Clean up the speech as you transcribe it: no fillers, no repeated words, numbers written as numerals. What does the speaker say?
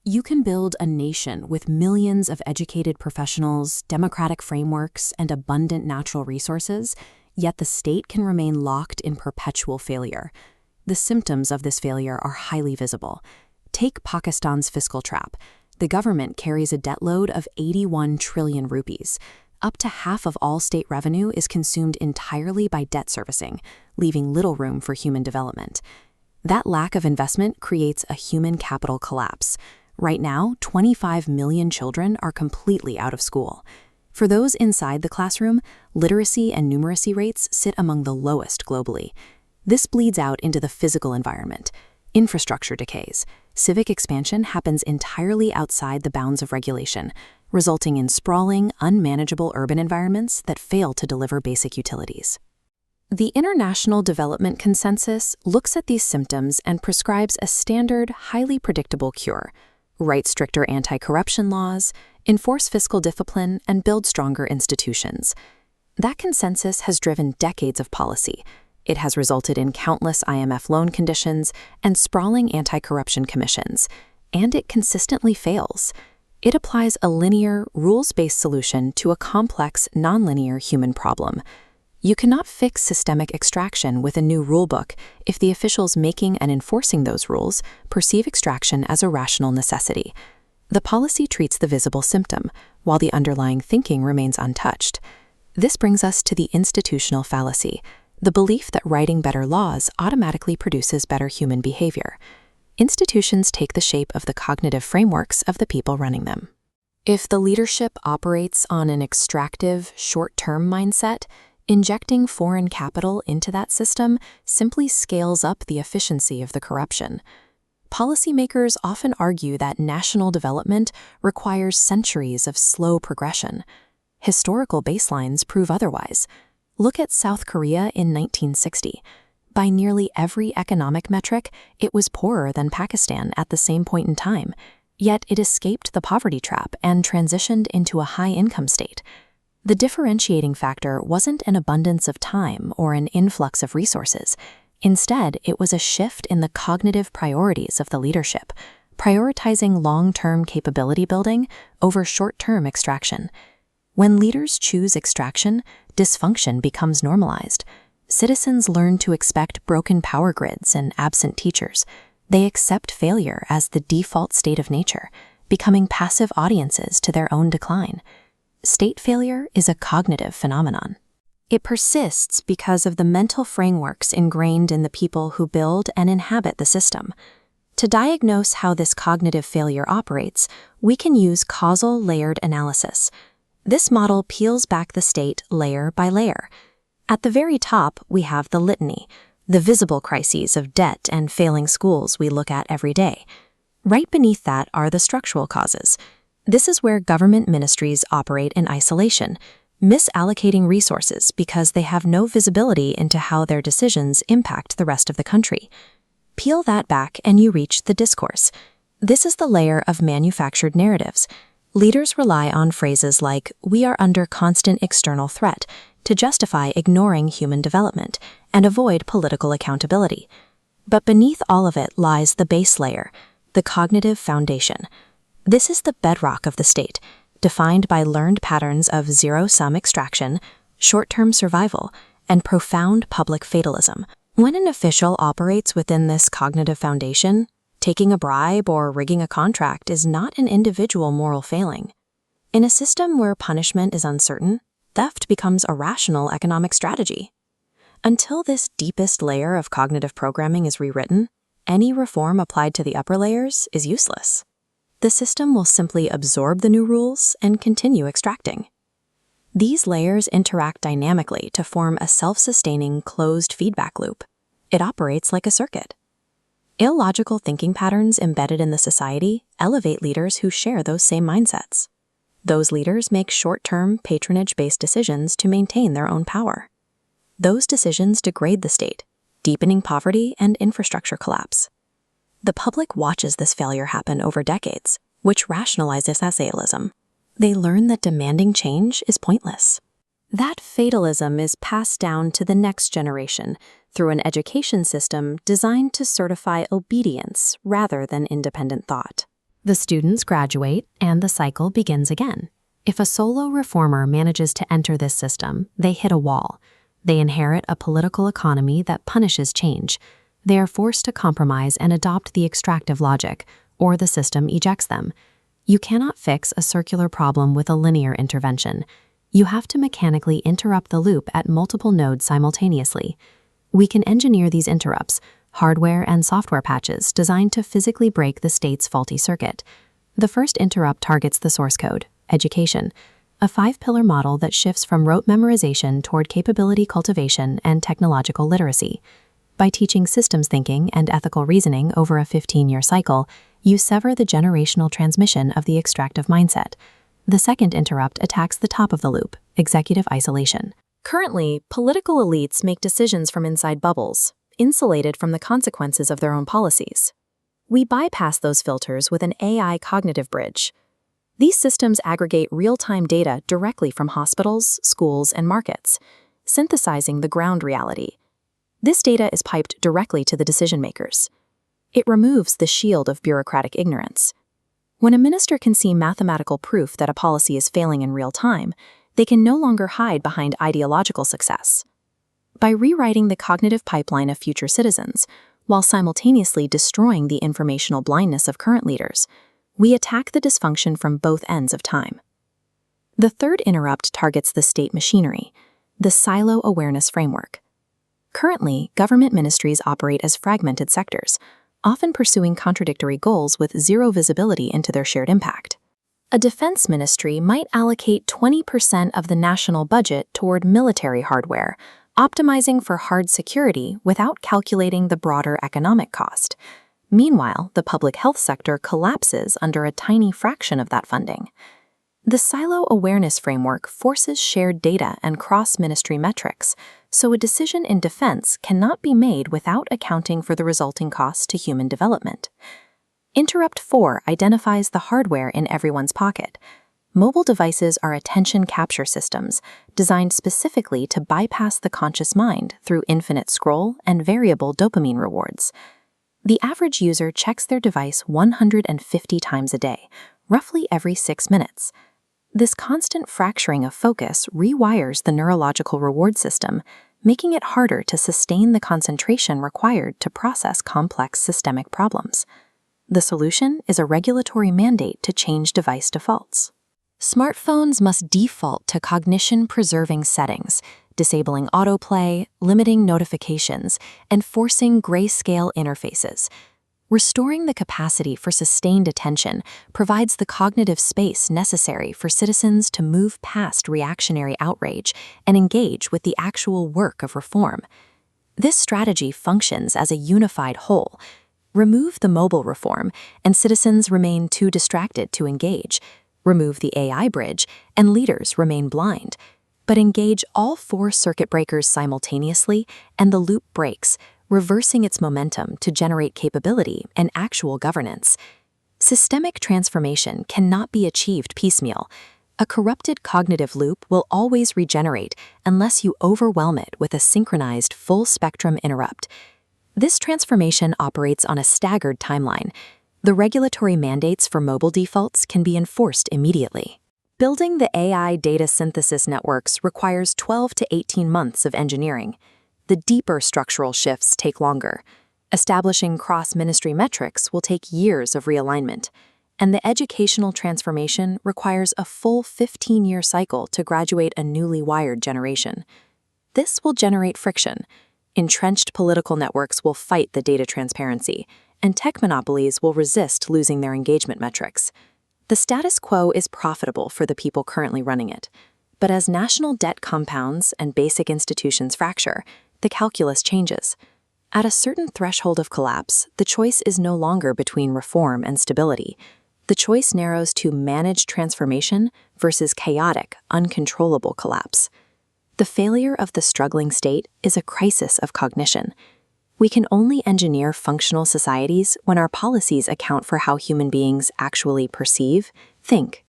You can build a nation with millions of educated professionals, democratic frameworks, and abundant natural resources, yet the state can remain locked in perpetual failure. The symptoms of this failure are highly visible. Take Pakistan's fiscal trap. The government carries a debt load of 81 trillion rupees. Up to half of all state revenue is consumed entirely by debt servicing, leaving little room for human development. That lack of investment creates a human capital collapse. Right now, 25 million children are completely out of school. For those inside the classroom, literacy and numeracy rates sit among the lowest globally. This bleeds out into the physical environment. Infrastructure decays. Civic expansion happens entirely outside the bounds of regulation, resulting in sprawling, unmanageable urban environments that fail to deliver basic utilities. The International Development Consensus looks at these symptoms and prescribes a standard, highly predictable cure: write stricter anti-corruption laws, enforce fiscal discipline, and build stronger institutions. That consensus has driven decades of policy. It has resulted in countless IMF loan conditions and sprawling anti-corruption commissions, and it consistently fails. It applies a linear, rules-based solution to a complex, nonlinear human problem. You cannot fix systemic extraction with a new rulebook if the officials making and enforcing those rules perceive extraction as a rational necessity. The policy treats the visible symptom, while the underlying thinking remains untouched. This brings us to the institutional fallacy, the belief that writing better laws automatically produces better human behavior. Institutions take the shape of the cognitive frameworks of the people running them. If the leadership operates on an extractive, short-term mindset, injecting foreign capital into that system simply scales up the efficiency of the corruption. Policymakers often argue that national development requires centuries of slow progression. Historical baselines prove otherwise. Look at South Korea in 1960. By nearly every economic metric, it was poorer than Pakistan at the same point in time, yet it escaped the poverty trap and transitioned into a high-income state. The differentiating factor wasn't an abundance of time or an influx of resources. Instead, it was a shift in the cognitive priorities of the leadership, prioritizing long-term capability building over short-term extraction. When leaders choose extraction, dysfunction becomes normalized. Citizens learn to expect broken power grids and absent teachers. They accept failure as the default state of nature, becoming passive audiences to their own decline. State failure is a cognitive phenomenon. It persists because of the mental frameworks ingrained in the people who build and inhabit the system. To diagnose how this cognitive failure operates, we can use causal layered analysis. This model peels back the state layer by layer. At the very top, we have the litany, the visible crises of debt and failing schools we look at every day. Right beneath that are the structural causes. This is where government ministries operate in isolation, misallocating resources because they have no visibility into how their decisions impact the rest of the country. Peel that back and you reach the discourse. This is the layer of manufactured narratives. Leaders rely on phrases like, "We are under constant external threat," to justify ignoring human development and avoid political accountability. But beneath all of it lies the base layer, the cognitive foundation. This is the bedrock of the state, defined by learned patterns of zero-sum extraction, short-term survival, and profound public fatalism. When an official operates within this cognitive foundation, taking a bribe or rigging a contract is not an individual moral failing. In a system where punishment is uncertain, theft becomes a rational economic strategy. Until this deepest layer of cognitive programming is rewritten, any reform applied to the upper layers is useless. The system will simply absorb the new rules and continue extracting. These layers interact dynamically to form a self-sustaining, closed feedback loop. It operates like a circuit. Illogical thinking patterns embedded in the society elevate leaders who share those same mindsets. Those leaders make short-term, patronage-based decisions to maintain their own power. Those decisions degrade the state, deepening poverty and infrastructure collapse. The public watches this failure happen over decades, which rationalizes fatalism. They learn that demanding change is pointless. That fatalism is passed down to the next generation through an education system designed to certify obedience rather than independent thought. The students graduate, and the cycle begins again. If a solo reformer manages to enter this system, they hit a wall. They inherit a political economy that punishes change. They are forced to compromise and adopt the extractive logic, or the system ejects them. You cannot fix a circular problem with a linear intervention. You have to mechanically interrupt the loop at multiple nodes simultaneously. We can engineer these interrupts, hardware and software patches designed to physically break the state's faulty circuit. The first interrupt targets the source code, education, a 5-pillar model that shifts from rote memorization toward capability cultivation and technological literacy. By teaching systems thinking and ethical reasoning over a 15-year cycle, you sever the generational transmission of the extractive mindset. The second interrupt attacks the top of the loop, executive isolation. Currently, political elites make decisions from inside bubbles, insulated from the consequences of their own policies. We bypass those filters with an AI cognitive bridge. These systems aggregate real-time data directly from hospitals, schools, and markets, synthesizing the ground reality. This data is piped directly to the decision-makers. It removes the shield of bureaucratic ignorance. When a minister can see mathematical proof that a policy is failing in real time, they can no longer hide behind ideological success. By rewriting the cognitive pipeline of future citizens, while simultaneously destroying the informational blindness of current leaders, we attack the dysfunction from both ends of time. The third interrupt targets the state machinery, the silo awareness framework. Currently, government ministries operate as fragmented sectors, often pursuing contradictory goals with zero visibility into their shared impact. A defense ministry might allocate 20% of the national budget toward military hardware, optimizing for hard security without calculating the broader economic cost. Meanwhile, the public health sector collapses under a tiny fraction of that funding. The silo awareness framework forces shared data and cross-ministry metrics, so a decision in defense cannot be made without accounting for the resulting costs to human development. Interrupt 4 identifies the hardware in everyone's pocket. Mobile devices are attention capture systems designed specifically to bypass the conscious mind through infinite scroll and variable dopamine rewards. The average user checks their device 150 times a day, roughly every 6 minutes. This constant fracturing of focus rewires the neurological reward system, making it harder to sustain the concentration required to process complex systemic problems. The solution is a regulatory mandate to change device defaults. Smartphones must default to cognition-preserving settings, disabling autoplay, limiting notifications, and forcing grayscale interfaces. Restoring the capacity for sustained attention provides the cognitive space necessary for citizens to move past reactionary outrage and engage with the actual work of reform. This strategy functions as a unified whole. Remove the mobile reform, and citizens remain too distracted to engage. Remove the AI bridge, and leaders remain blind. But engage all 4 circuit breakers simultaneously, and the loop breaks, reversing its momentum to generate capability and actual governance. Systemic transformation cannot be achieved piecemeal. A corrupted cognitive loop will always regenerate unless you overwhelm it with a synchronized full-spectrum interrupt. This transformation operates on a staggered timeline. The regulatory mandates for mobile defaults can be enforced immediately. Building the AI data synthesis networks requires 12 to 18 months of engineering. The deeper structural shifts take longer. Establishing cross-ministry metrics will take years of realignment. And the educational transformation requires a full 15-year cycle to graduate a newly wired generation. This will generate friction. Entrenched political networks will fight the data transparency, and tech monopolies will resist losing their engagement metrics. The status quo is profitable for the people currently running it. But as national debt compounds and basic institutions fracture, the calculus changes. At a certain threshold of collapse, the choice is no longer between reform and stability. The choice narrows to managed transformation versus chaotic, uncontrollable collapse. The failure of the struggling state is a crisis of cognition. We can only engineer functional societies when our policies account for how human beings actually perceive, think,